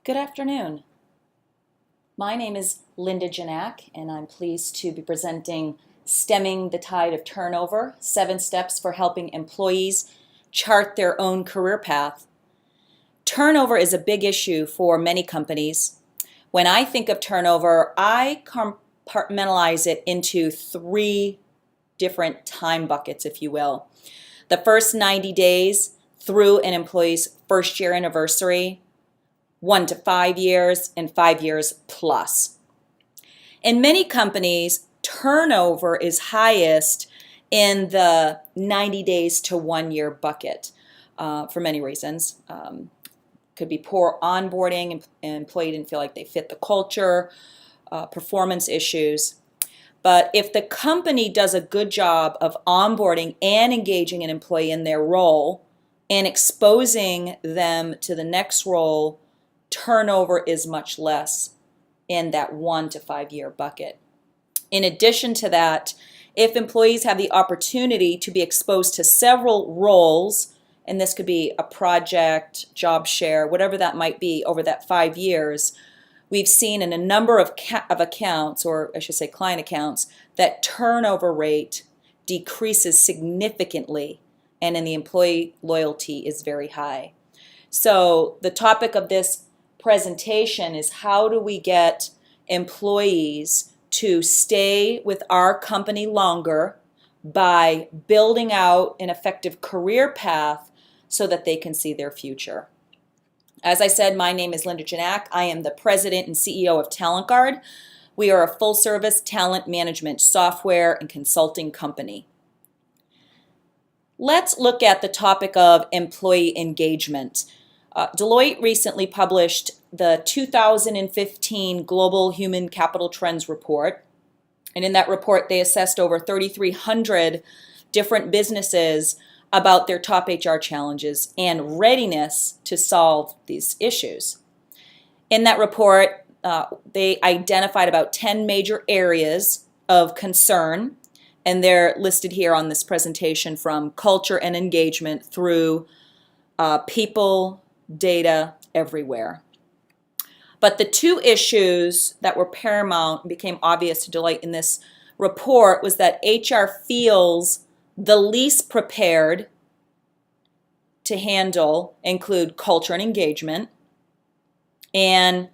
Good afternoon. My name is Linda Ginac, and I'm pleased to be presenting Stemming the Tide of Turnover, 7 Steps for Helping Employees Chart Their Own Career Path. Turnover is a big issue for many companies. When I think of turnover, I compartmentalize it into 3 different time buckets, if you will. The first 90 days through an employee's first year anniversary, 1 to 5 years, and 5 years plus. In many companies, turnover is highest in the 90 days to 1 year bucket for many reasons. Could be poor onboarding, an employee didn't feel like they fit the culture, performance issues. But if the company does a good job of onboarding and engaging an employee in their role and exposing them to the next role, turnover is much less in that 1 to 5 year bucket. In addition to that, if employees have the opportunity to be exposed to several roles, and this could be a project, job share, whatever that might be over that 5 years, we've seen in a number of accounts, or I should say client accounts, that turnover rate decreases significantly, and in the employee loyalty is very high. So the topic of this presentation is how do we get employees to stay with our company longer by building out an effective career path so that they can see their future. As I said, my name is Linda Ginac. I am the president and CEO of TalentGuard. We are a full-service talent management software and consulting company. Let's look at the topic of employee engagement. Deloitte recently published the 2015 Global Human Capital Trends Report. And in that report, they assessed over 3,300 different businesses about their top HR challenges and readiness to solve these issues. In that report, they identified about 10 major areas of concern, and they're listed here on this presentation from culture and engagement through people, data, everywhere. But the 2 issues that were paramount and became obvious to Deloitte in this report was that HR feels the least prepared to handle include culture and engagement and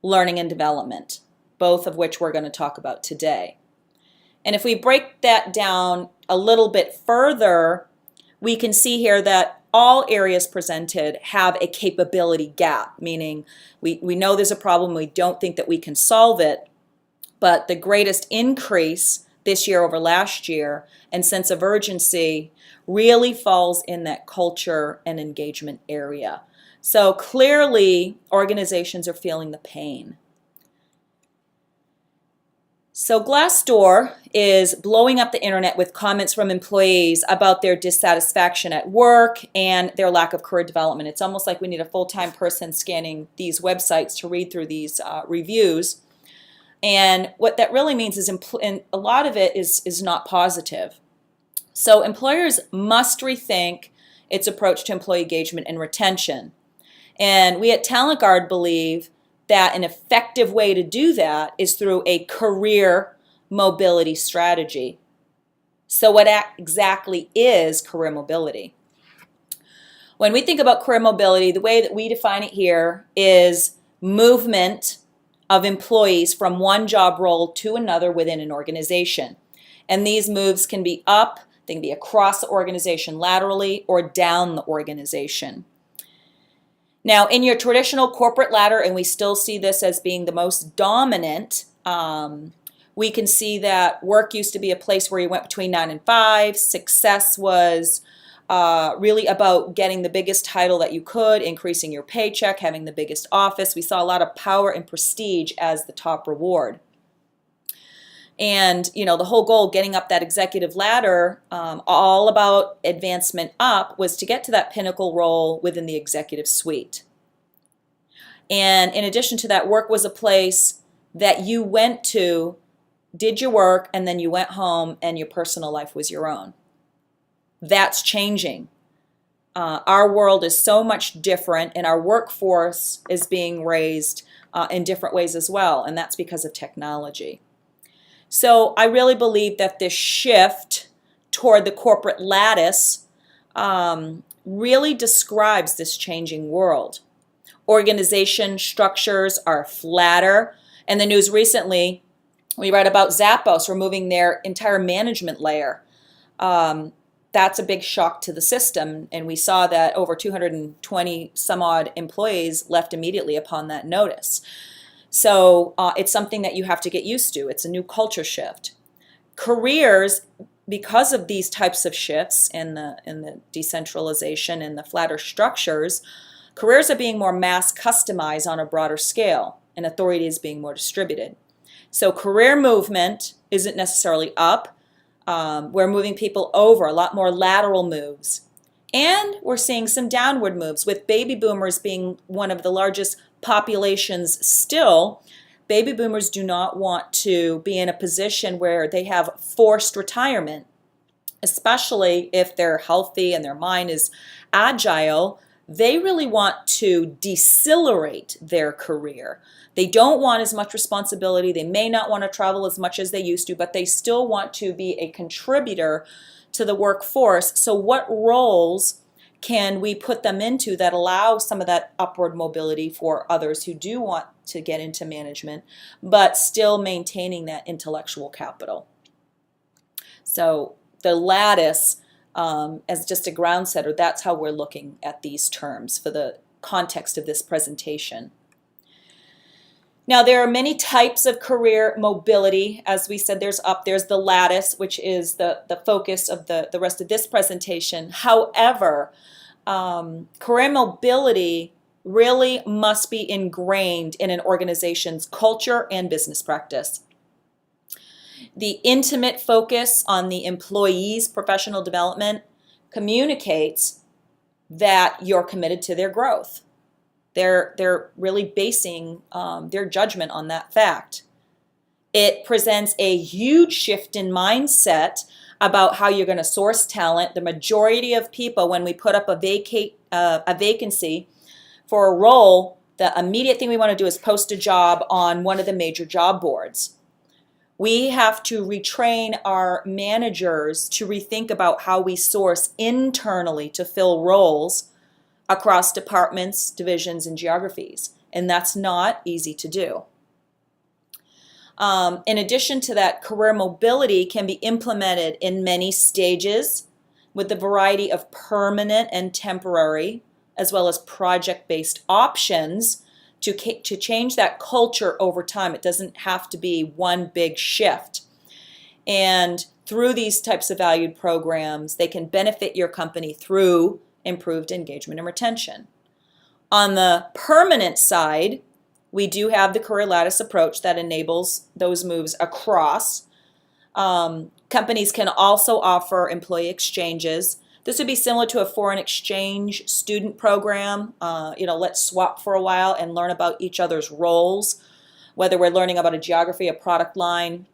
learning and development, both of which we're going to talk about today. And if we break that down a little bit further, we can see here that all areas presented have a capability gap, meaning we know there's a problem, we don't think that we can solve it, but the greatest increase this year over last year and sense of urgency really falls in that culture and engagement area. So clearly, organizations are feeling the pain. So Glassdoor is blowing up the internet with comments from employees about their dissatisfaction at work and their lack of career development. It's almost like we need a full-time person scanning these websites to read through these reviews. And what that really means is and a lot of it is not positive. So employers must rethink its approach to employee engagement and retention. And we at TalentGuard believe that an effective way to do that is through a career mobility strategy. So what exactly is career mobility? When we think about career mobility, the way that we define it here is movement of employees from one job role to another within an organization. And these moves can be up, they can be across the organization laterally, or down the organization. Now, in your traditional corporate ladder, and we still see this as being the most dominant, we can see that work used to be a place where you went between 9 and 5. Success was really about getting the biggest title that you could, increasing your paycheck, having the biggest office. We saw a lot of power and prestige as the top reward. And, the whole goal, getting up that executive ladder, all about advancement up, was to get to that pinnacle role within the executive suite. And in addition to that, work was a place that you went to, did your work, and then you went home and your personal life was your own. That's changing. Our world is so much different, and our workforce is being raised in different ways as well, and that's because of technology. So I really believe that this shift toward the corporate lattice really describes this changing world. Organization structures are flatter. In the news recently, we read about Zappos removing their entire management layer. That's a big shock to the system, and we saw that over 220 some odd employees left immediately upon that notice. So it's something that you have to get used to. It's a new culture shift. Careers, because of these types of shifts and the decentralization and the flatter structures, careers are being more mass customized on a broader scale, and authority is being more distributed. So career movement isn't necessarily up. We're moving people over, a lot more lateral moves. And we're seeing some downward moves, with baby boomers being one of the largest populations still. Baby boomers do not want to be in a position where they have forced retirement, especially if they're healthy and their mind is agile. They really want to decelerate their career. They don't want as much responsibility. They may not want to travel as much as they used to, but they still want to be a contributor to the workforce. So what roles can we put them into that allow some of that upward mobility for others who do want to get into management, but still maintaining that intellectual capital? So the lattice, as just a ground setter, that's how we're looking at these terms for the context of this presentation. Now, there are many types of career mobility. As we said, there's the lattice, which is the focus of the rest of this presentation. However, career mobility really must be ingrained in an organization's culture and business practice. The intimate focus on the employee's professional development communicates that you're committed to their growth. They're really basing their judgment on that fact. It presents a huge shift in mindset about how you're going to source talent. The majority of people, when we put up a vacancy for a role, the immediate thing we want to do is post a job on one of the major job boards. We have to retrain our managers to rethink about how we source internally to fill roles across departments, divisions, and geographies. And that's not easy to do. In addition to that, career mobility can be implemented in many stages with a variety of permanent and temporary, as well as project-based options to change that culture over time. It doesn't have to be one big shift. And through these types of valued programs, they can benefit your company through improved engagement and retention. On the permanent side, we do have the career lattice approach that enables those moves across. Companies can also offer employee exchanges. This would be similar to a foreign exchange student program. Let's swap for a while and learn about each other's roles, whether we're learning about a geography, a product line,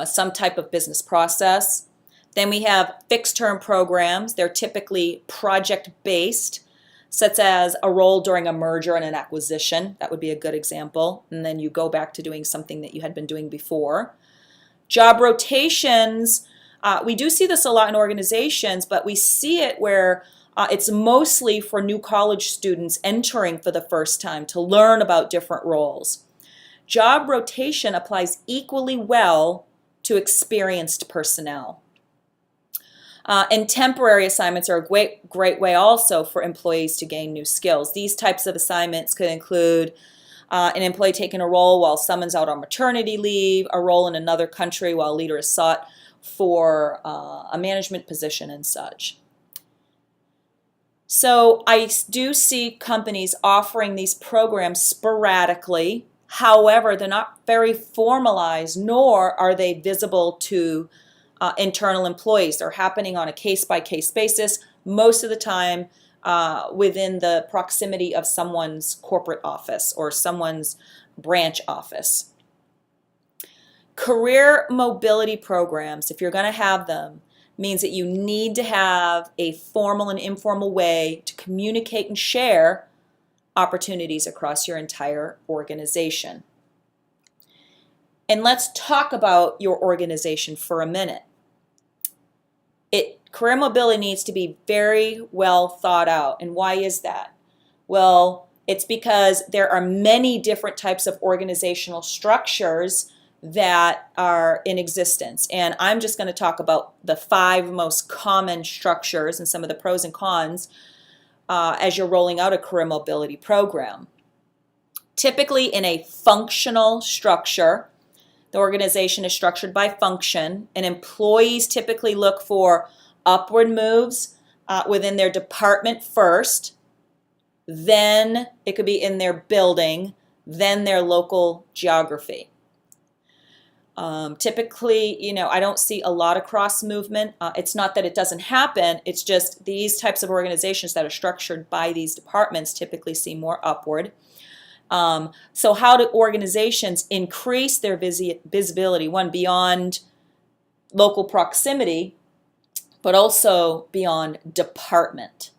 some type of business process. Then we have fixed-term programs. They're typically project-based, such as a role during a merger and an acquisition. That would be a good example. And then you go back to doing something that you had been doing before. Job rotations, we do see this a lot in organizations, but we see it where it's mostly for new college students entering for the first time to learn about different roles. Job rotation applies equally well to experienced personnel. And temporary assignments are a great way also for employees to gain new skills. These types of assignments could include an employee taking a role while someone's out on maternity leave, a role in another country while a leader is sought for a management position and such. So I do see companies offering these programs sporadically. However, they're not very formalized, nor are they visible to internal employees. They're happening on a case-by-case basis, most of the time within the proximity of someone's corporate office or someone's branch office. Career mobility programs, if you're going to have them, means that you need to have a formal and informal way to communicate and share opportunities across your entire organization. And let's talk about your organization for a minute. Career mobility needs to be very well thought out. And why is that? Well, it's because there are many different types of organizational structures that are in existence. And I'm just going to talk about the 5 most common structures and some of the pros and cons as you're rolling out a career mobility program. Typically in a functional structure, the organization is structured by function, and employees typically look for upward moves within their department first, then it could be in their building, then their local geography. Typically, I don't see a lot of cross movement. It's not that it doesn't happen, it's just these types of organizations that are structured by these departments typically see more upward. So how do organizations increase their visibility, one, beyond local proximity, but also beyond department?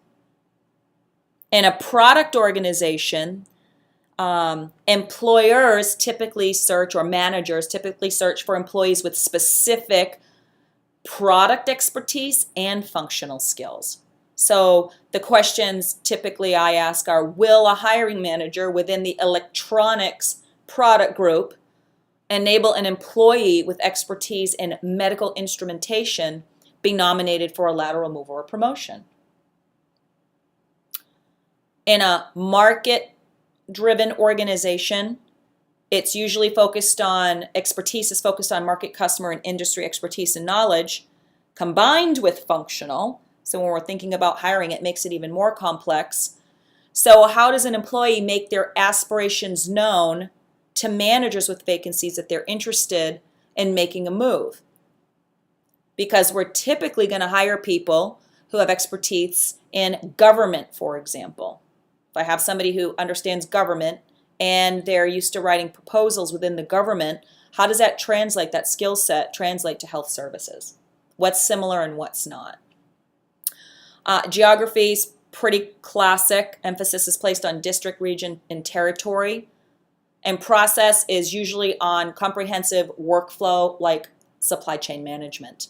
In a product organization, employers typically search, or managers typically search for employees with specific product expertise and functional skills. So the questions typically I ask are, will a hiring manager within the electronics product group enable an employee with expertise in medical instrumentation be nominated for a lateral move or a promotion? In a market-driven organization, it's usually focused on, expertise is focused on market, customer, and industry expertise and knowledge, combined with functional. So when we're thinking about hiring, it makes it even more complex. So how does an employee make their aspirations known to managers with vacancies that they're interested in making a move? Because we're typically going to hire people who have expertise in government, for example. If I have somebody who understands government and they're used to writing proposals within the government, how does that translate, that skill set translate to health services? What's similar and what's not? Geography is pretty classic. Emphasis is placed on district, region, and territory. And process is usually on comprehensive workflow like supply chain management,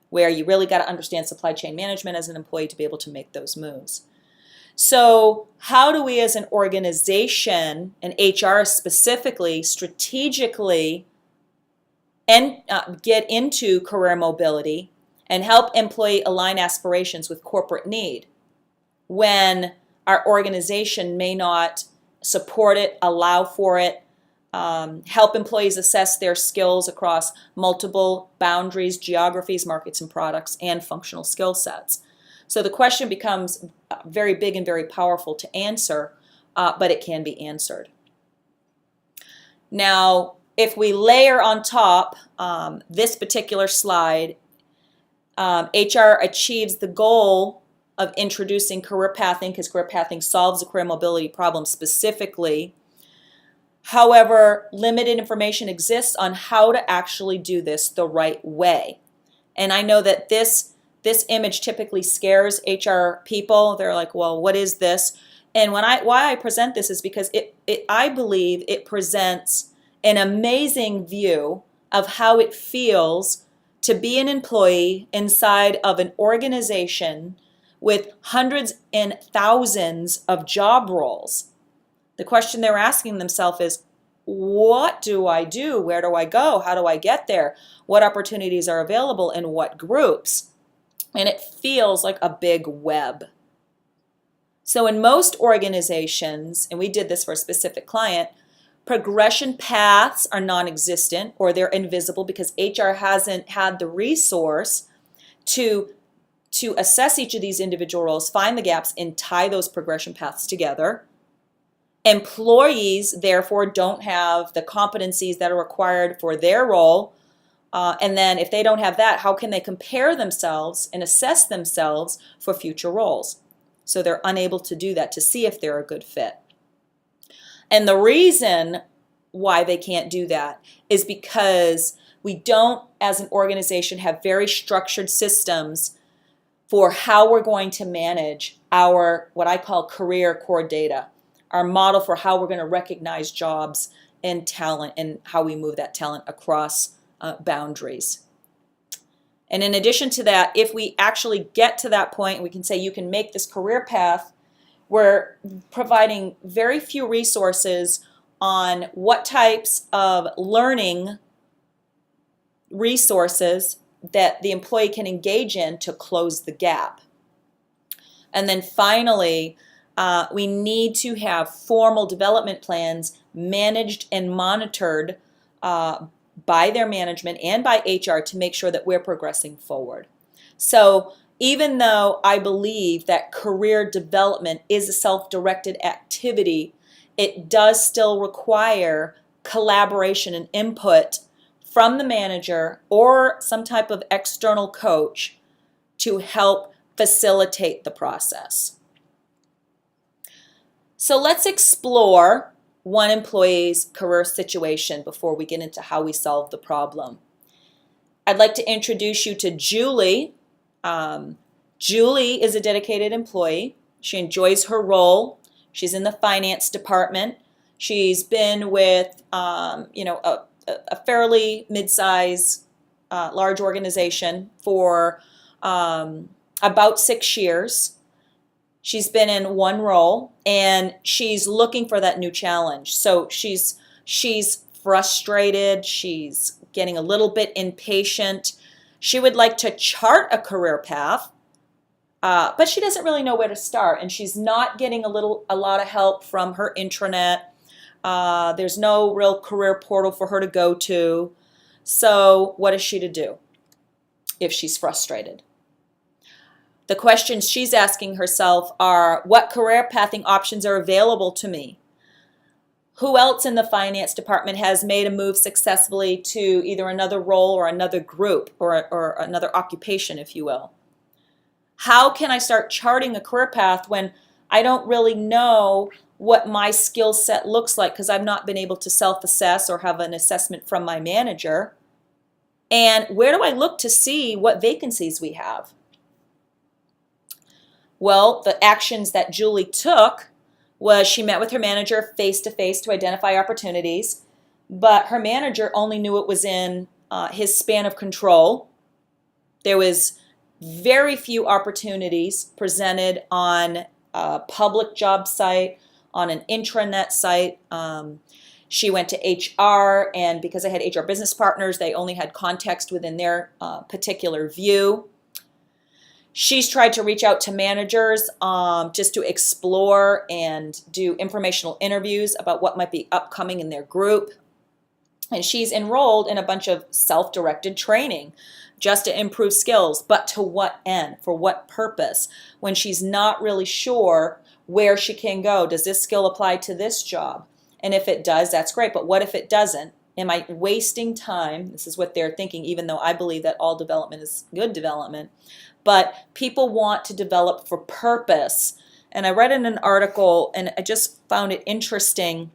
where you really got to understand supply chain management as an employee to be able to make those moves. So how do we as an organization, and HR specifically, strategically get into career mobility and help employee align aspirations with corporate need when our organization may not support it, allow for it, help employees assess their skills across multiple boundaries, geographies, markets and products, and functional skill sets? So the question becomes very big and very powerful to answer, but it can be answered. Now, if we layer on top this particular slide, HR achieves the goal of introducing career pathing, because career pathing solves the career mobility problem specifically. However, limited information exists on how to actually do this the right way. And I know that this image typically scares HR people. They're like, well, what is this? And why I present this is because I believe it presents an amazing view of how it feels to be an employee inside of an organization with hundreds and thousands of job roles. The question they're asking themselves is, what do I do? Where do I go? How do I get there? What opportunities are available in what groups? And it feels like a big web. So in most organizations, and we did this for a specific client, progression paths are non-existent or they're invisible because HR hasn't had the resource to assess each of these individual roles, find the gaps, and tie those progression paths together. Employees, therefore, don't have the competencies that are required for their role. And then if they don't have that, how can they compare themselves and assess themselves for future roles? So they're unable to do that, to see if they're a good fit. And the reason why they can't do that is because We don't, as an organization, have very structured systems for how we're going to manage our, what I call career core data, our model for how we're going to recognize jobs and talent and how we move that talent across boundaries. And in addition to that, if we actually get to that point, we can say you can make this career path, we're providing very few resources on what types of learning resources that the employee can engage in to close the gap. And then finally, we need to have formal development plans managed and monitored by their management and by HR to make sure that we're progressing forward. So even though I believe that career development is a self-directed activity, it does still require collaboration and input from the manager or some type of external coach to help facilitate the process. So let's explore one employee's career situation before we get into how we solve the problem. I'd like to introduce you to Julie. Julie is a dedicated employee. She enjoys her role. She's in the finance department. She's been with a fairly mid-size, large organization for about 6 years. She's been in one role, and she's looking for that new challenge. So she's frustrated. She's getting a little bit impatient. She would like to chart a career path, but she doesn't really know where to start, and she's not getting a lot of help from her intranet. There's no real career portal for her to go to. So what is she to do if she's frustrated? The questions she's asking herself are, what career pathing options are available to me? Who else in the finance department has made a move successfully to either another role or another group or another occupation, if you will? How can I start charting a career path when I don't really know what my skill set looks like because I've not been able to self-assess or have an assessment from my manager? And where do I look to see what vacancies we have? Well, the actions that Julie took was she met with her manager face-to-face to identify opportunities, but her manager only knew it was in his span of control. There was very few opportunities presented on a public job site, on an intranet site. She went to HR, and because I had HR business partners, they only had context within their particular view. She's tried to reach out to managers just to explore and do informational interviews about what might be upcoming in their group. And she's enrolled in a bunch of self-directed training just to improve skills. But to what end? For what purpose? When she's not really sure where she can go. Does this skill apply to this job? And if it does, that's great. But what if it doesn't? Am I wasting time? This is what they're thinking, even though I believe that all development is good development. But people want to develop for purpose. And I read in an article, and I just found it interesting,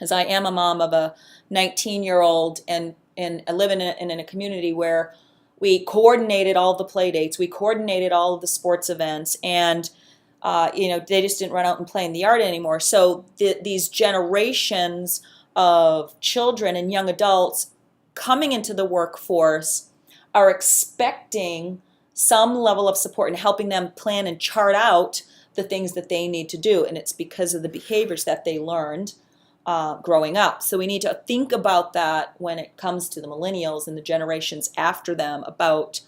as I am a mom of a 19-year-old, and I live in a community where we coordinated all the play dates, we coordinated all of the sports events, and they just didn't run out and play in the yard anymore. So these generations of children and young adults coming into the workforce are expecting some level of support and helping them plan and chart out the things that they need to do. And it's because of the behaviors that they learned growing up. So we need to think about that when it comes to the millennials and the generations after them, about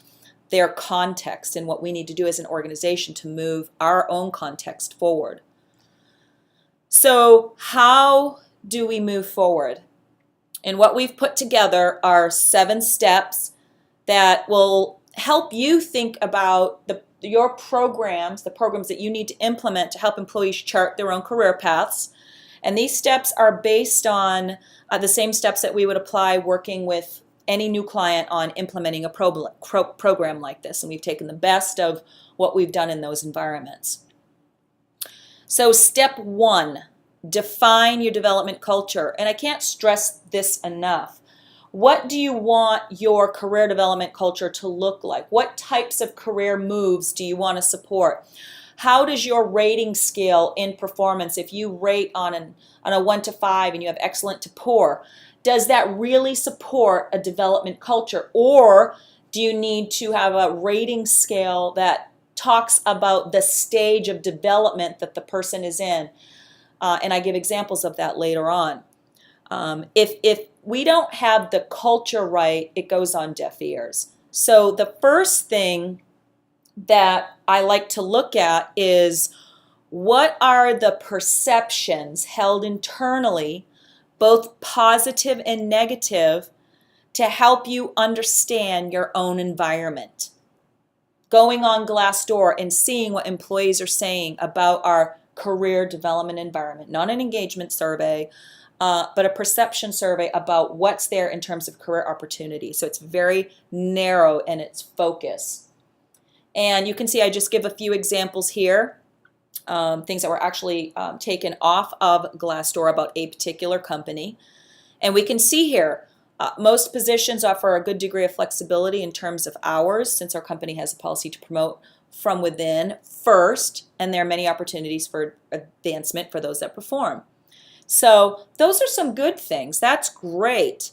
their context and what we need to do as an organization to move our own context forward. So how do we move forward? And what we've put together are 7 steps that will help you think about your programs, the programs that you need to implement to help employees chart their own career paths. And these steps are based on the same steps that we would apply working with any new client on implementing a program like this. And we've taken the best of what we've done in those environments. So step 1, define your development culture. And I can't stress this enough. What do you want your career development culture to look like? What types of career moves do you want to support? How does your rating scale in performance, if you rate on a 1 to 5 and you have excellent to poor, does that really support a development culture? Or do you need to have a rating scale that talks about the stage of development that the person is in? And I give examples of that later on. If we don't have the culture right, it goes on deaf ears. So the first thing that I like to look at is, what are the perceptions held internally, both positive and negative, to help you understand your own environment? Going on Glassdoor and seeing what employees are saying about our career development environment, not an engagement survey, but a perception survey about what's there in terms of career opportunity. So it's very narrow in its focus. And you can see I just give a few examples here, things that were actually taken off of Glassdoor about a particular company. And we can see here, most positions offer a good degree of flexibility in terms of hours, since our company has a policy to promote from within first, and there are many opportunities for advancement for those that perform. So those are some good things. That's great.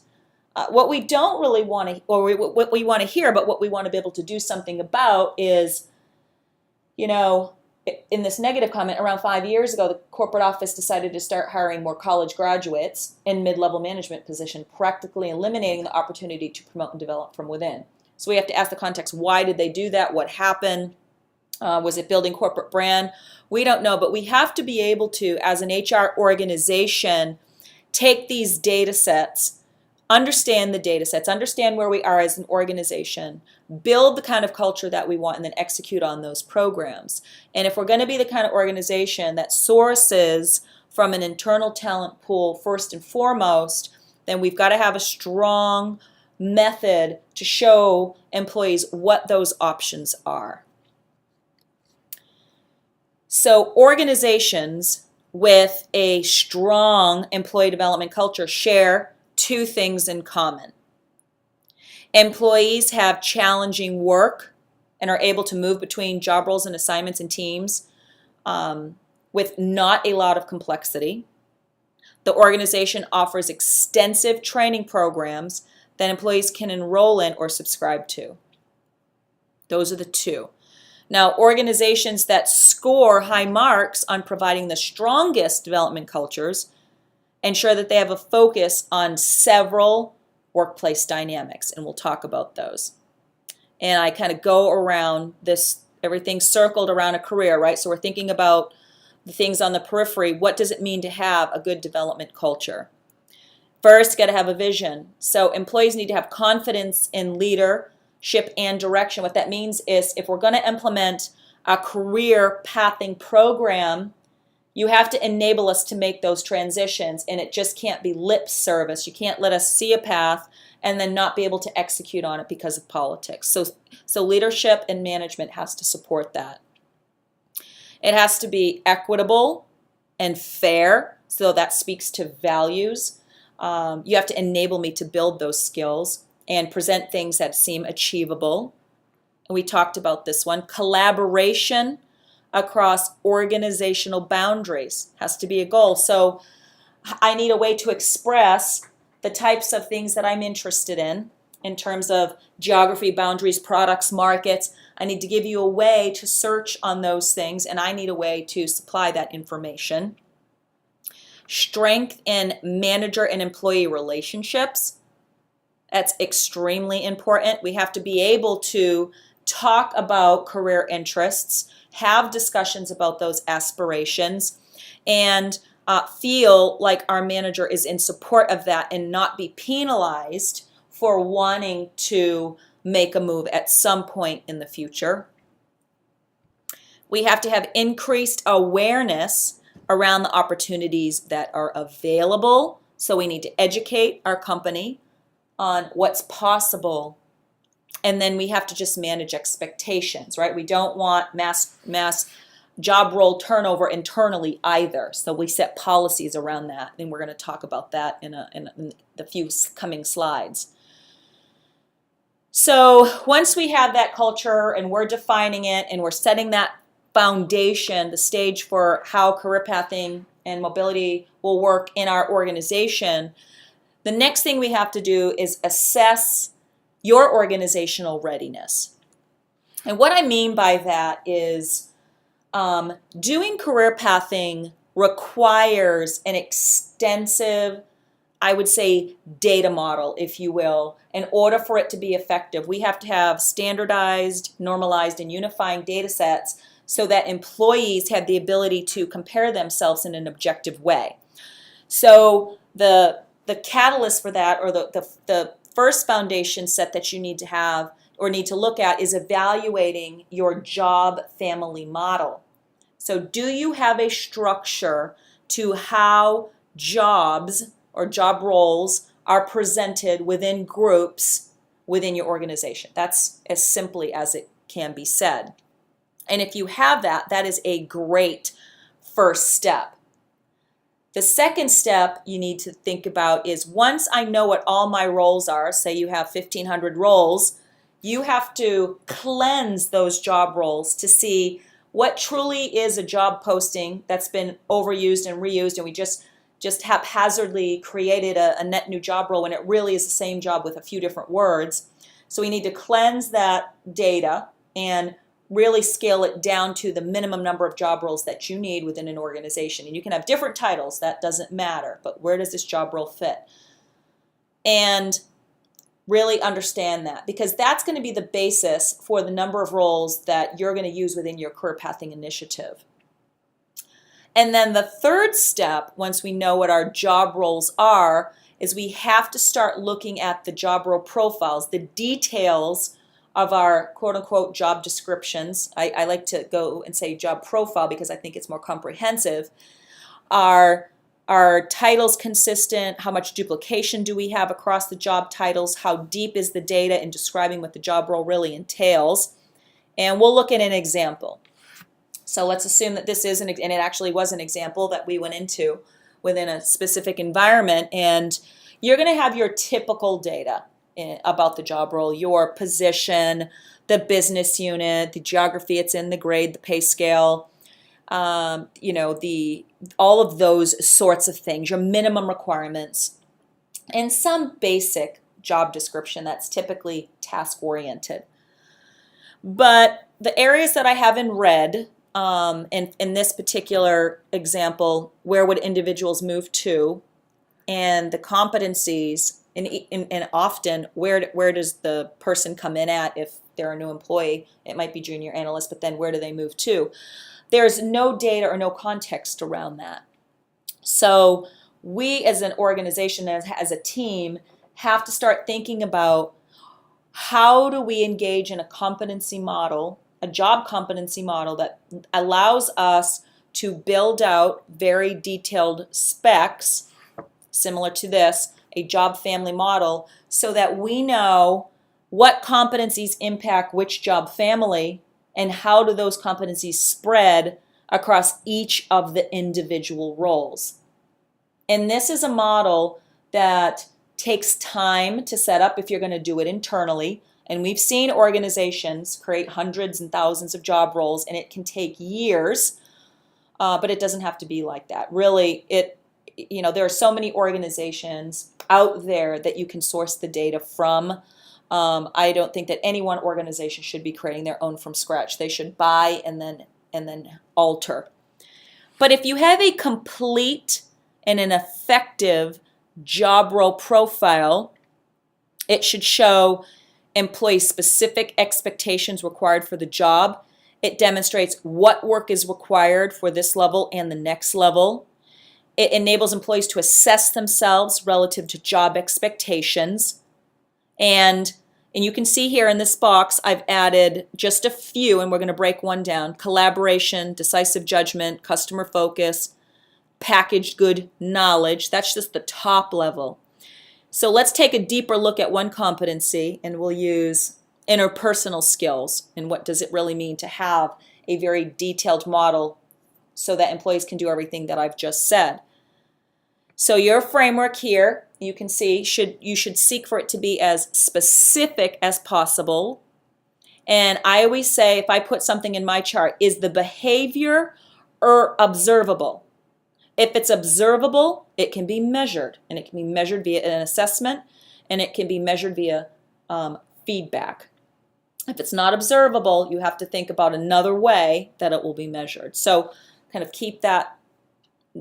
What we don't really want to, or what we want to hear, but what we want to be able to do something about is, you know, in this negative comment, around 5 years ago, the corporate office decided to start hiring more college graduates in mid-level management position, practically eliminating the opportunity to promote and develop from within. So we have to ask the context, why did they do that? What happened? Was it building corporate brand? We don't know, but we have to be able to, as an HR organization, take these data sets, understand the data sets, understand where we are as an organization, build the kind of culture that we want, and then execute on those programs. And if we're going to be the kind of organization that sources from an internal talent pool first and foremost, then we've got to have a strong method to show employees what those options are. So organizations with a strong employee development culture share two things in common. Employees have challenging work and are able to move between job roles and assignments and teams with not a lot of complexity. The organization offers extensive training programs that employees can enroll in or subscribe to. Those are the two. Now, organizations that score high marks on providing the strongest development cultures ensure that they have a focus on several workplace dynamics, and we'll talk about those. And I kind of go around this, everything circled around a career, right? So we're thinking about the things on the periphery. What does it mean to have a good development culture? First, got to have a vision. So employees need to have confidence in leadership and direction. What that means is, if we're going to implement a career pathing program, you have to enable us to make those transitions, and it just can't be lip service. You can't let us see a path and then not be able to execute on it because of politics. So leadership and management has to support that. It has to be equitable and fair, so that speaks to values. You have to enable me to build those skills and present things that seem achievable. And we talked about this one. Collaboration across organizational boundaries has to be a goal. So I need a way to express the types of things that I'm interested in terms of geography, boundaries, products, markets. I need to give you a way to search on those things, and I need a way to supply that information. Strength in manager and employee relationships. That's extremely important. We have to be able to talk about career interests, have discussions about those aspirations, and feel like our manager is in support of that and not be penalized for wanting to make a move at some point in the future. We have to have increased awareness around the opportunities that are available. So we need to educate our company on what's possible. And then we have to just manage expectations, right? We don't want mass job role turnover internally either. So we set policies around that, and we're going to talk about that in the few coming slides. So once we have that culture and we're defining it and we're setting that foundation, the stage for how career pathing and mobility will work in our organization, the next thing we have to do is assess your organizational readiness. And what I mean by that is doing career pathing requires an extensive, I would say, data model, if you will, in order for it to be effective. We have to have standardized, normalized, and unifying data sets so that employees have the ability to compare themselves in an objective way. So the catalyst for that, or the first foundation set that you need to have or need to look at, is evaluating your job family model. So do you have a structure to how jobs or job roles are presented within groups within your organization? That's as simply as it can be said. And if you have that, that is a great first step. The second step you need to think about is, once I know what all my roles are, say you have 1,500 roles, you have to cleanse those job roles to see what truly is a job posting that's been overused and reused, and we just haphazardly created a net new job role when it really is the same job with a few different words. So we need to cleanse that data and really scale it down to the minimum number of job roles that you need within an organization. And you can have different titles, that doesn't matter, but where does this job role fit? And really understand that, because that's going to be the basis for the number of roles that you're going to use within your career pathing initiative. And then the third step, once we know what our job roles are, is we have to start looking at the job role profiles, the details of our quote-unquote job descriptions. I like to go and say job profile because I think it's more comprehensive. Are titles consistent? How much duplication do we have across the job titles? How deep is the data in describing what the job role really entails? And we'll look at an example. So let's assume that this is and it actually was an example that we went into within a specific environment, and you're going to have your typical data about the job role, your position, the business unit, the geography it's in, the grade, the pay scale, all of those sorts of things, your minimum requirements, and some basic job description that's typically task-oriented. But the areas that I have in red, in this particular example, where would individuals move to, and the competencies, and often where does the person come in at if they're a new employee? It might be junior analyst, but then where do they move to? There's no data or no context around that. So we as an organization, as a team, have to start thinking about, how do we engage in a competency model, a job competency model that allows us to build out very detailed specs, similar to this, a job family model, so that we know what competencies impact which job family and how do those competencies spread across each of the individual roles. And this is a model that takes time to set up if you're going to do it internally. And we've seen organizations create hundreds and thousands of job roles, and it can take years, but it doesn't have to be like that. Really, there are so many organizations out there that you can source the data from. I don't think that any one organization should be creating their own from scratch. They should buy and then alter. But if you have a complete and an effective job role profile, it should show employee-specific expectations required for the job. It demonstrates what work is required for this level and the next level. It enables employees to assess themselves relative to job expectations. And you can see here in this box, I've added just a few, and we're going to break one down: collaboration, decisive judgment, customer focus, packaged good knowledge. That's just the top level. So let's take a deeper look at one competency, and we'll use interpersonal skills, and what does it really mean to have a very detailed model so that employees can do everything that I've just said. So your framework here, you can see, you should seek for it to be as specific as possible. And I always say, if I put something in my chart, is the behavior or observable? If it's observable, it can be measured, and it can be measured via an assessment, and it can be measured via feedback. If it's not observable, you have to think about another way that it will be measured. So kind of keep that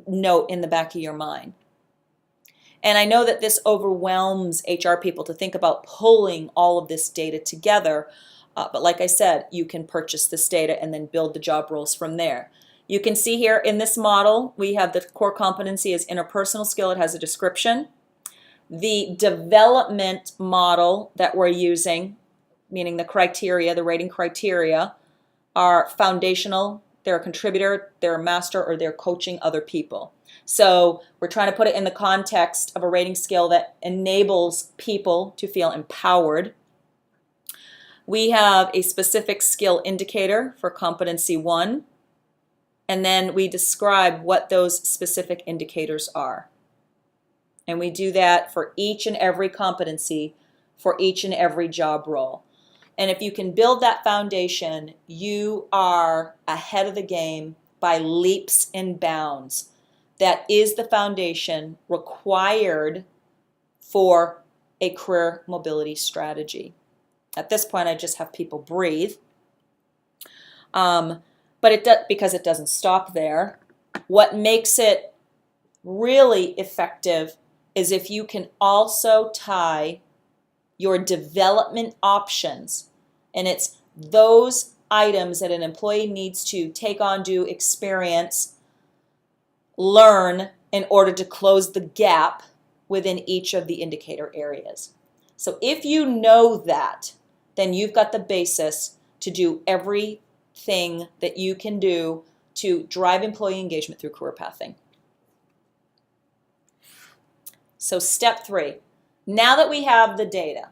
note in the back of your mind. And I know that this overwhelms HR people to think about pulling all of this data together, but like I said, you can purchase this data and then build the job roles from there. You can see here in this model, we have the core competency as interpersonal skill. It has a description. The development model that we're using, meaning the criteria, the rating criteria, are foundational. They're a contributor, they're a master, or they're coaching other people. So we're trying to put it in the context of a rating scale that enables people to feel empowered. We have a specific skill indicator for competency 1, and then we describe what those specific indicators are. And we do that for each and every competency, for each and every job role. And if you can build that foundation, you are ahead of the game by leaps and bounds. That is the foundation required for a career mobility strategy. At this point, I just have people breathe. But because it doesn't stop there, what makes it really effective is if you can also tie your development options, and it's those items that an employee needs to take on, do, experience, learn in order to close the gap within each of the indicator areas. So if you know that, then you've got the basis to do everything that you can do to drive employee engagement through career pathing. So step 3, now that we have the data,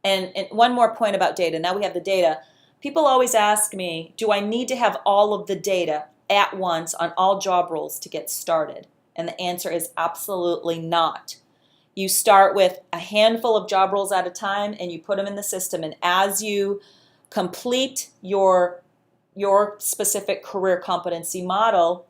and one more point about data, now we have the data, people always ask me, do I need to have all of the data at once on all job roles to get started? And the answer is absolutely not. You start with a handful of job roles at a time and you put them in the system, and as you complete your specific career competency model,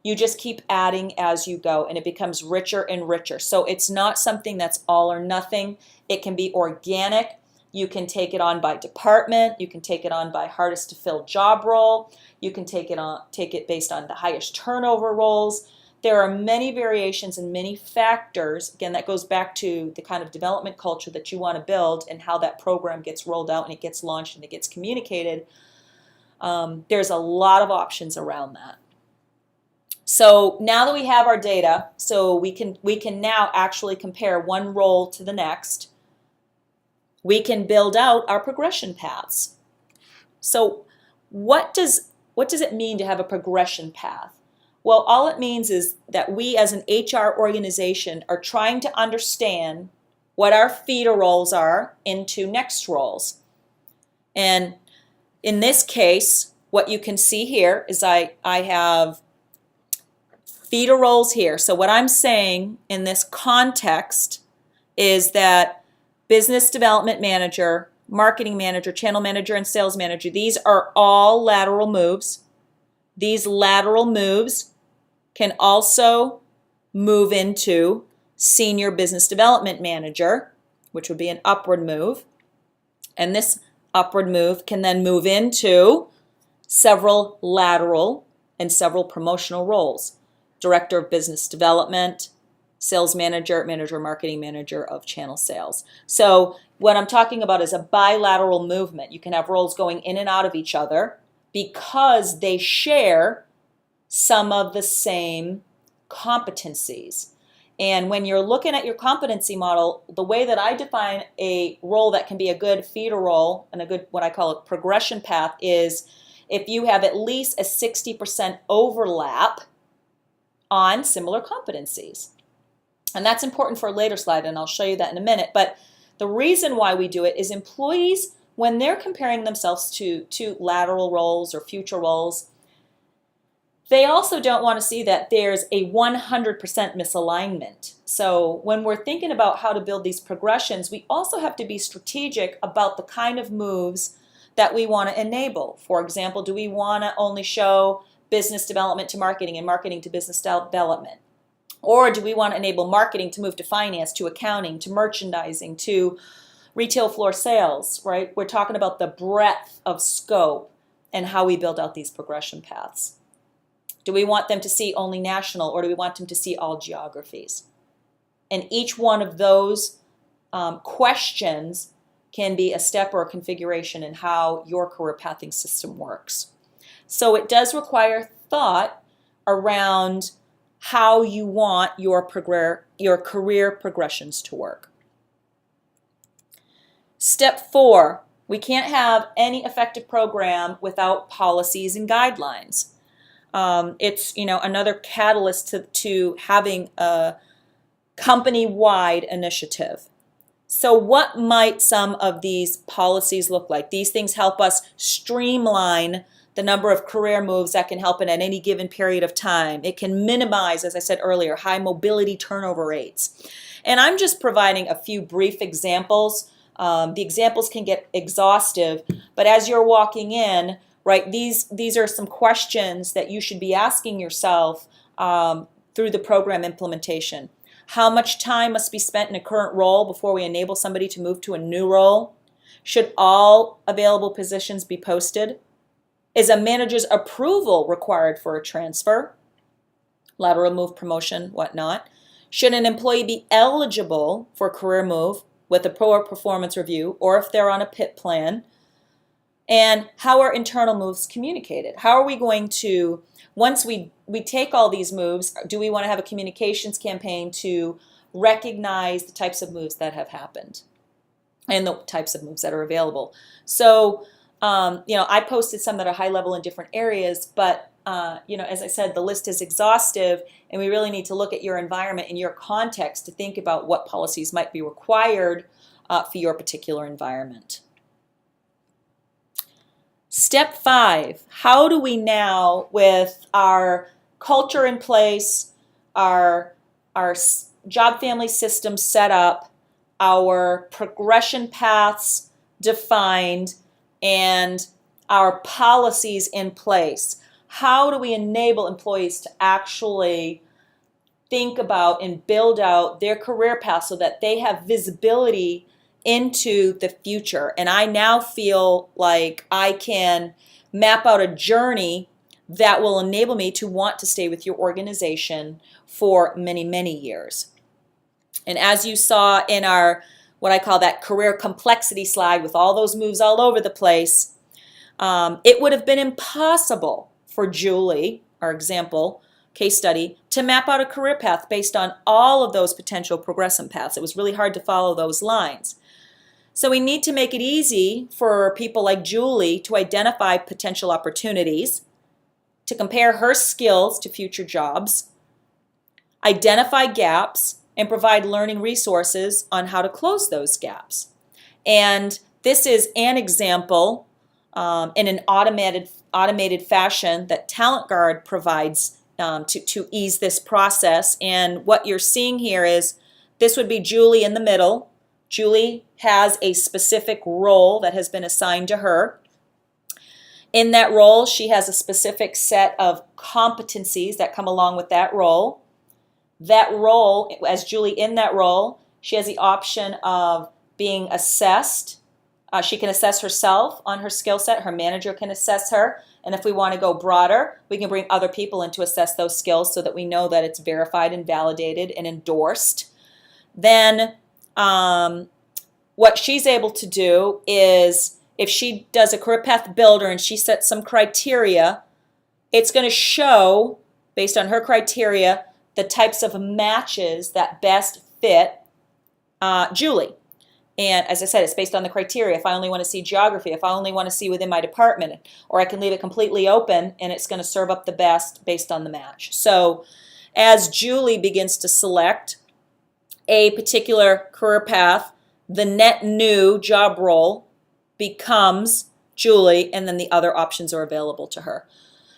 you just keep adding as you go, and it becomes richer and richer. So it's not something that's all or nothing. It can be organic. You can take it on by department. You can take it on by hardest to fill job role. You can take it based on the highest turnover roles. There are many variations and many factors. Again, that goes back to the kind of development culture that you want to build and how that program gets rolled out and it gets launched and it gets communicated. There's a lot of options around that. So now that we have our data, so we can now actually compare one role to the next. We can build out our progression paths. So what does it mean to have a progression path? Well, all it means is that we as an HR organization are trying to understand what our feeder roles are into next roles. And in this case, what you can see here is I have feeder roles here. So what I'm saying in this context is that business development manager, marketing manager, channel manager, and sales manager, these are all lateral moves. These lateral moves can also move into senior business development manager, which would be an upward move. And this upward move can then move into several lateral and several promotional roles. Director of Business Development, Sales Manager, Manager Marketing Manager of Channel Sales. So what I'm talking about is a bilateral movement. You can have roles going in and out of each other because they share some of the same competencies. And when you're looking at your competency model, the way that I define a role that can be a good feeder role and a good, what I call a progression path, is if you have at least a 60% overlap on similar competencies. And that's important for a later slide, and I'll show you that in a minute. But the reason why we do it is employees when they're comparing themselves to lateral roles or future roles, they also don't want to see that there's a 100% misalignment. So when we're thinking about how to build these progressions, we also have to be strategic about the kind of moves that we want to enable. For example, do we want to only show business development to marketing and marketing to business development? Or do we want to enable marketing to move to finance, to accounting, to merchandising, to retail floor sales, right? We're talking about the breadth of scope and how we build out these progression paths. Do we want them to see only national, or do we want them to see all geographies? And each one of those questions can be a step or a configuration in how your career pathing system works. So it does require thought around how you want your career progressions to work. Step 4, we can't have any effective program without policies and guidelines. It's another catalyst to having a company-wide initiative. So what might some of these policies look like? These things help us streamline the number of career moves that can happen at any given period of time. It can minimize, as I said earlier, high mobility turnover rates. And I'm just providing a few brief examples. The examples can get exhaustive, but as you're walking in, right, these are some questions that you should be asking yourself through the program implementation. How much time must be spent in a current role before we enable somebody to move to a new role? Should all available positions be posted? Is a manager's approval required for a transfer? Lateral move, promotion, whatnot. Should an employee be eligible for a career move with a poor performance review, or if they're on a PIP plan? And how are internal moves communicated? How are we going to, once we take all these moves, do we want to have a communications campaign to recognize the types of moves that have happened and the types of moves that are available? So, I posted some that are high level in different areas, but, as I said, the list is exhaustive, and we really need to look at your environment and your context to think about what policies might be required for your particular environment. Step 5, how do we now, with our culture in place, our job family system set up, our progression paths defined, and our policies in place, how do we enable employees to actually think about and build out their career path so that they have visibility into the future? And I now feel like I can map out a journey that will enable me to want to stay with your organization for many, many years. And as you saw in our, what I call that career complexity slide with all those moves all over the place, it would have been impossible for Julie, our example case study, to map out a career path based on all of those potential progression paths. It was really hard to follow those lines. So we need to make it easy for people like Julie to identify potential opportunities, to compare her skills to future jobs, identify gaps, and provide learning resources on how to close those gaps. And this is an example in an automated fashion that TalentGuard provides to ease this process. And what you're seeing here is this would be Julie in the middle. Julie has a specific role that has been assigned to her. In that role, she has a specific set of competencies that come along with that role. That role, as Julie in that role, she has the option of being assessed. She can assess herself on her skill set. Her manager can assess her. And if we want to go broader, we can bring other people in to assess those skills so that we know that it's verified and validated and endorsed. Then what she's able to do is, if she does a career path builder and she sets some criteria, it's going to show, based on her criteria, the types of matches that best fit Julie. And as I said, it's based on the criteria. If I only want to see geography, if I only want to see within my department, or I can leave it completely open and it's going to serve up the best based on the match. So as Julie begins to select a particular career path, the net new job role becomes Julie, and then the other options are available to her.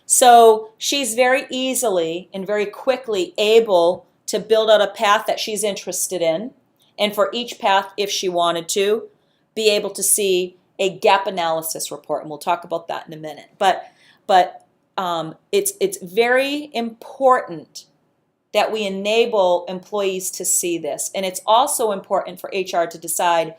So she's very easily and very quickly able to build out a path that she's interested in, and for each path, if she wanted to, be able to see a gap analysis report, and we'll talk about that in a minute. But it's very important that we enable employees to see this, and it's also important for HR to decide,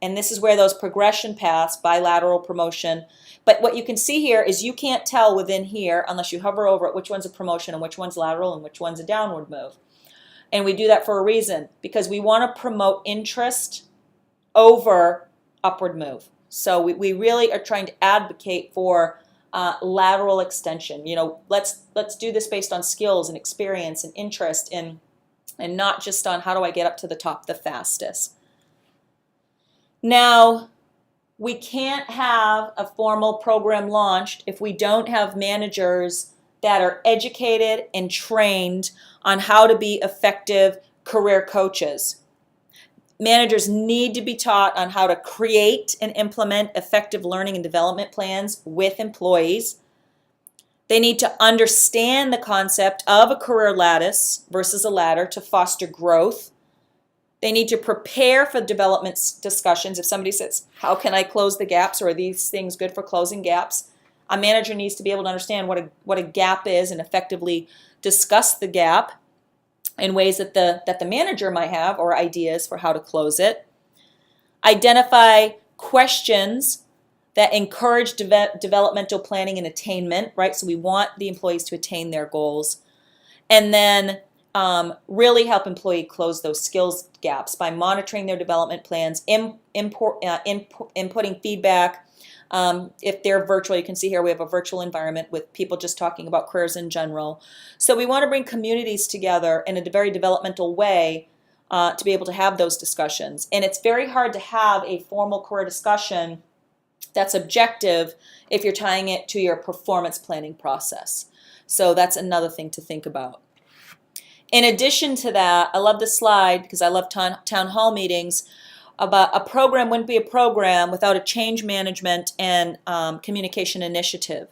and this is where those progression paths, bilateral promotion, but what you can see here is you can't tell within here, unless you hover over it, which one's a promotion and which one's lateral and which one's a downward move. And we do that for a reason, because we want to promote interest over upward move. So we really are trying to advocate for lateral extension. Let's do this based on skills and experience and interest, and not just on how do I get up to the top the fastest. Now, we can't have a formal program launched if we don't have managers that are educated and trained on how to be effective career coaches. Managers need to be taught on how to create and implement effective learning and development plans with employees. They need to understand the concept of a career lattice versus a ladder to foster growth. They need to prepare for development discussions. If somebody says, how can I close the gaps, or are these things good for closing gaps? A manager needs to be able to understand what a gap is and effectively discuss the gap in ways that the manager might have, or ideas for how to close it. Identify questions that encourage developmental planning and attainment, right? So we want the employees to attain their goals. And then really help employee close those skills gaps by monitoring their development plans, inputting feedback. If they're virtual, you can see here we have a virtual environment with people just talking about careers in general. So we want to bring communities together in a very developmental way to be able to have those discussions. And it's very hard to have a formal career discussion that's objective if you're tying it to your performance planning process. So that's another thing to think about. In addition to that, I love this slide because I love town hall meetings. About a program wouldn't be a program without a change management and communication initiative.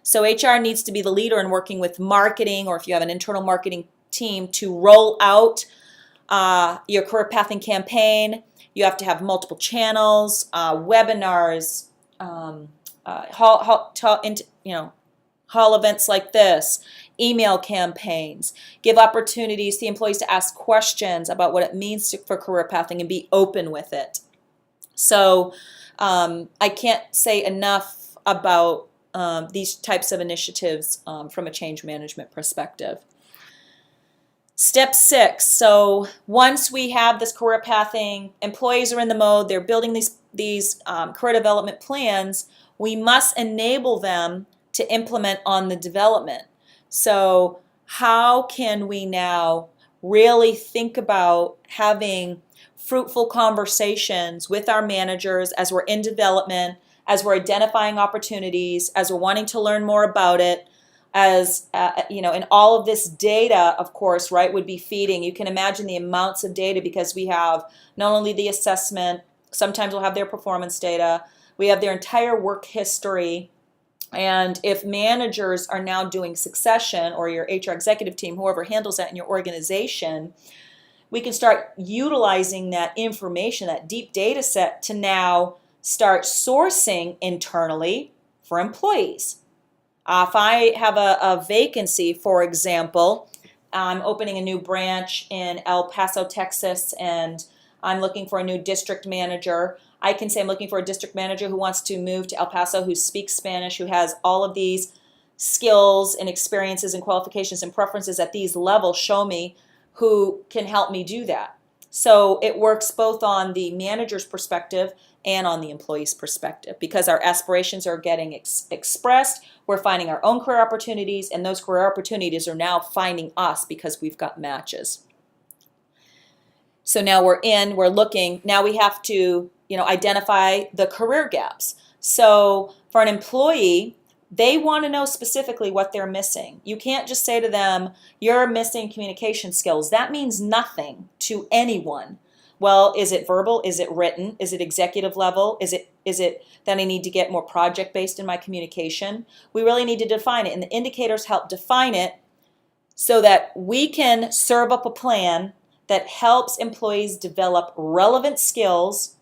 So HR needs to be the leader in working with marketing, or if you have an internal marketing team, to roll out your career pathing campaign. You have to have multiple channels, webinars, hall events like this, email campaigns, give opportunities to employees to ask questions about what it means for career pathing and be open with it. So I can't say enough about these types of initiatives from a change management perspective. Step 6, so once we have this career pathing, employees are in the mode, they're building these career development plans, we must enable them to implement on the development. So how can we now really think about having fruitful conversations with our managers as we're in development, as we're identifying opportunities, as we're wanting to learn more about it, as and all of this data, of course, right, would be feeding. You can imagine the amounts of data, because we have not only the assessment, sometimes we'll have their performance data, we have their entire work history. And if managers are now doing succession, or your HR executive team, whoever handles that in your organization, we can start utilizing that information, that deep data set, to now start sourcing internally for employees. If I have a vacancy, for example, I'm opening a new branch in El Paso, Texas, and I'm looking for a new district manager. I can say I'm looking for a district manager who wants to move to El Paso, who speaks Spanish, who has all of these skills and experiences and qualifications and preferences at these levels. Show me who can help me do that. So it works both on the manager's perspective and on the employee's perspective, because our aspirations are getting expressed, we're finding our own career opportunities, and those career opportunities are now finding us because we've got matches. So now we're looking, now we have to identify the career gaps. So for an employee, they want to know specifically what they're missing. You can't just say to them, you're missing communication skills. That means nothing to anyone. Well, is it verbal? Is it written? Is it executive level? Is it that I need to get more project-based in my communication? We really need to define it, and the indicators help define it so that we can serve up a plan that helps employees develop relevant skills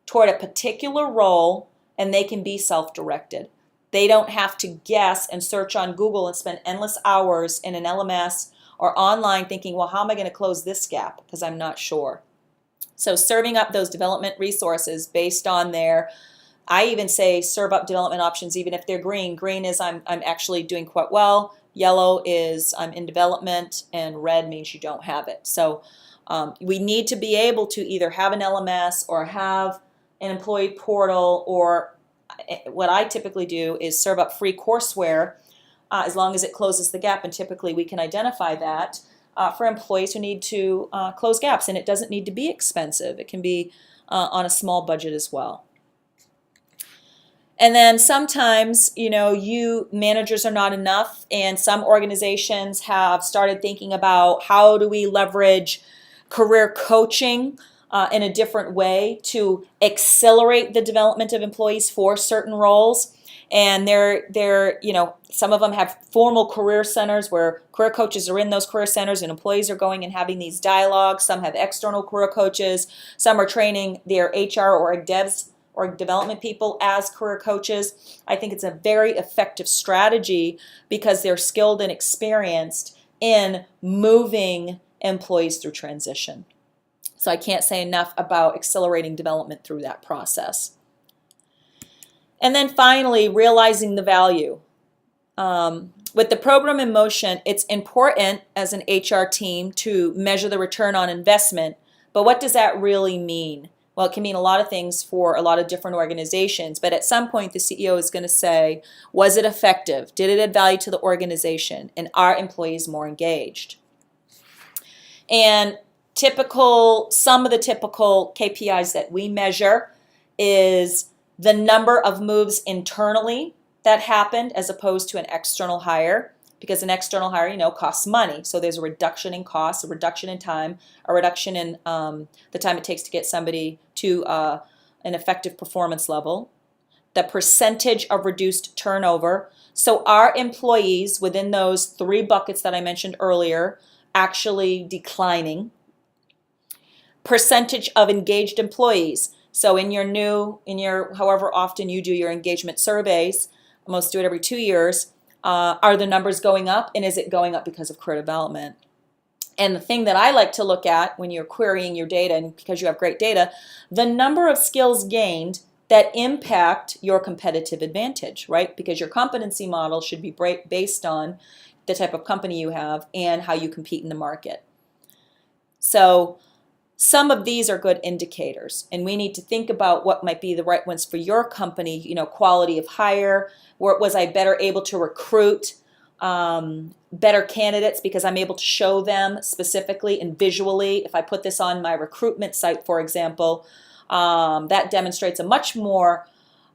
toward a particular role, and they can be self-directed. They don't have to guess and search on Google and spend endless hours in an LMS or online thinking, well, how am I going to close this gap? Because I'm not sure. So serving up those development resources based on their, I even say serve up development options even if they're green. Green is I'm actually doing quite well. Yellow is I'm in development, and red means you don't have it. So we need to be able to either have an LMS or have an employee portal, or what I typically do is serve up free courseware as long as it closes the gap, and typically we can identify that for employees who need to close gaps, and it doesn't need to be expensive. It can be on a small budget as well. And then sometimes, you managers are not enough, and some organizations have started thinking about how do we leverage career coaching in a different way to accelerate the development of employees for certain roles. And some of them have formal career centers where career coaches are in those career centers and employees are going and having these dialogues. Some have external career coaches. Some are training their HR or devs or development people as career coaches. I think it's a very effective strategy because they're skilled and experienced in moving employees through transition. So I can't say enough about accelerating development through that process. And then finally, realizing the value. With the program in motion, it's important as an HR team to measure the return on investment, but what does that really mean? Well, it can mean a lot of things for a lot of different organizations, but at some point the CEO is going to say, was it effective? Did it add value to the organization? And are employees more engaged? And some of the typical KPIs that we measure is the number of moves internally that happened as opposed to an external hire, because an external hire, costs money. So there's a reduction in cost, a reduction in time, a reduction in the time it takes to get somebody to an effective performance level, the percentage of reduced turnover. So our employees within those 3 buckets that I mentioned earlier actually declining. Percentage of engaged employees. So in your however often you do your engagement surveys, most do it every 2 years, are the numbers going up, and is it going up because of career development? And the thing that I like to look at when you're querying your data, and because you have great data, the number of skills gained that impact your competitive advantage, right? Because your competency model should be based on the type of company you have and how you compete in the market. So some of these are good indicators, and we need to think about what might be the right ones for your company. Quality of hire. Was I better able to recruit better candidates because I'm able to show them specifically and visually? If I put this on my recruitment site, for example, that demonstrates a much more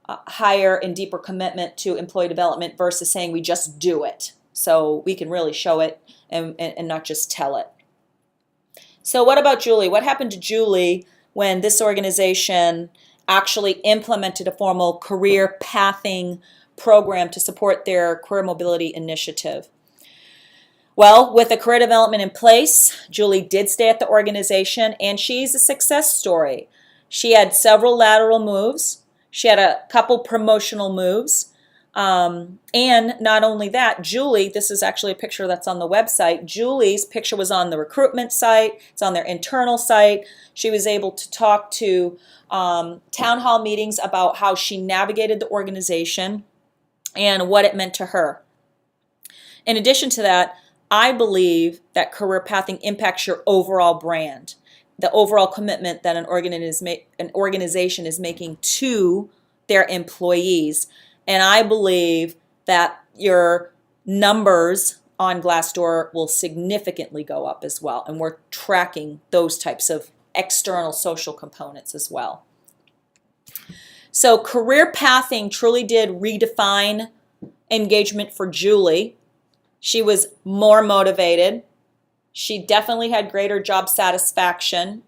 higher and deeper commitment to employee development versus saying we just do it. So we can really show it and not just tell it. So what about Julie? What happened to Julie when this organization actually implemented a formal career pathing program to support their career mobility initiative? Well, with a career development in place, Julie did stay at the organization, and she's a success story. She had several lateral moves. She had a couple promotional moves. And not only that, Julie, this is actually a picture that's on the website. Julie's picture was on the recruitment site. It's on their internal site. She was able to talk to town hall meetings about how she navigated the organization and what it meant to her. In addition to that, I believe that career pathing impacts your overall brand, the overall commitment that an organization is making to their employees. And I believe that your numbers on Glassdoor will significantly go up as well. And we're tracking those types of external social components as well. So career pathing truly did redefine engagement for Julie. She was more motivated. She definitely had greater job satisfaction.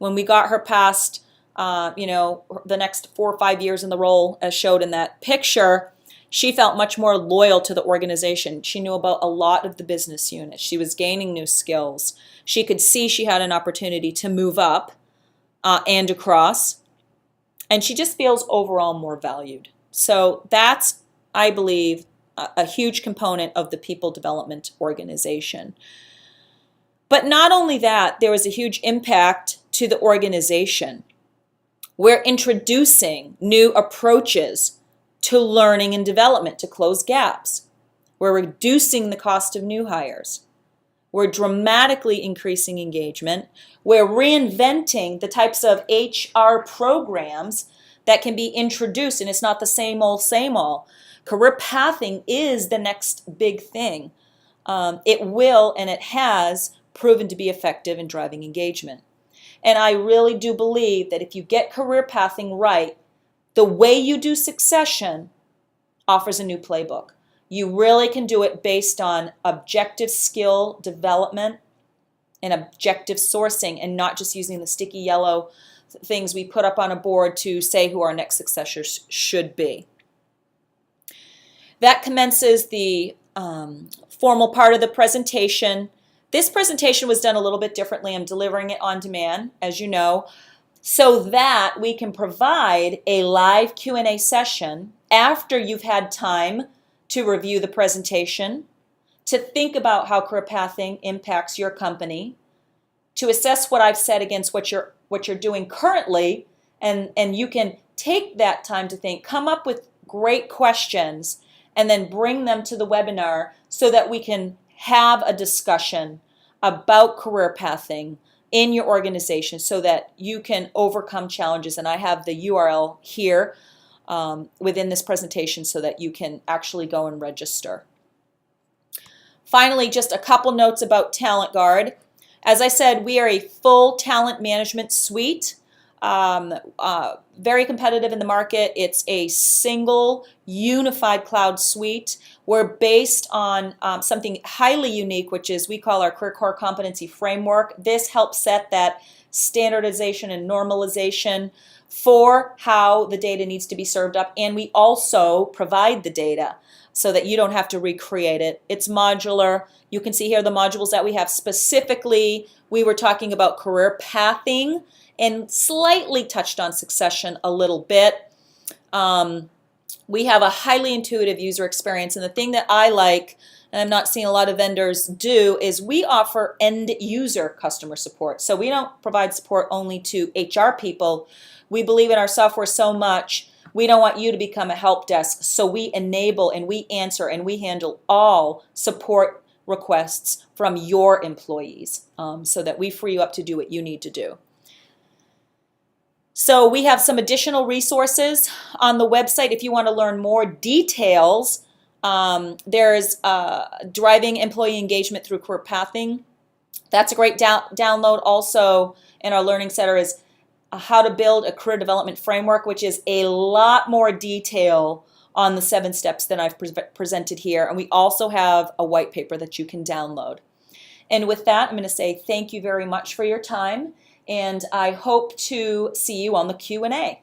When we got her past, the next 4 or 5 years in the role as showed in that picture, she felt much more loyal to the organization. She knew about a lot of the business units. She was gaining new skills. She could see she had an opportunity to move up and across. And she just feels overall more valued. So that's, I believe, a huge component of the people development organization. But not only that, there was a huge impact to the organization. We're introducing new approaches to learning and development to close gaps. We're reducing the cost of new hires. We're dramatically increasing engagement. We're reinventing the types of HR programs that can be introduced, and it's not the same old, same old. Career pathing is the next big thing. It will, and it has, proven to be effective in driving engagement. And I really do believe that if you get career pathing right, the way you do succession offers a new playbook. You really can do it based on objective skill development and objective sourcing, and not just using the sticky yellow things we put up on a board to say who our next successors should be. That commences the formal part of the presentation. This presentation was done a little bit differently. I'm delivering it on demand, as you know, so that we can provide a live Q&A session after you've had time to review the presentation, to think about how career pathing impacts your company, to assess what I've said against what you're doing currently, and you can take that time to think, come up with great questions, and then bring them to the webinar so that we can have a discussion about career pathing in your organization so that you can overcome challenges. And I have the URL here within this presentation so that you can actually go and register. Finally, just a couple notes about TalentGuard. As I said, we are a full talent management suite. Very competitive in the market. It's a single unified cloud suite. We're based on something highly unique, which is we call our Career Core Competency Framework. This helps set that standardization and normalization for how the data needs to be served up, and we also provide the data so that you don't have to recreate it. It's modular. You can see here the modules that we have. Specifically, we were talking about career pathing and slightly touched on succession a little bit. We have a highly intuitive user experience, and the thing that I like, and I'm not seeing a lot of vendors do, is we offer end user customer support. So we don't provide support only to HR people. We believe in our software so much, we don't want you to become a help desk. So we enable and we answer and we handle all support requests from your employees so that we free you up to do what you need to do. So we have some additional resources on the website if you want to learn more details. There's driving employee engagement through career pathing. That's a great download. Also in our Learning Center is how to build a career development framework, which is a lot more detail on the 7 steps than I've presented here. And we also have a white paper that you can download. And with that, I'm going to say thank you very much for your time, and I hope to see you on the Q&A.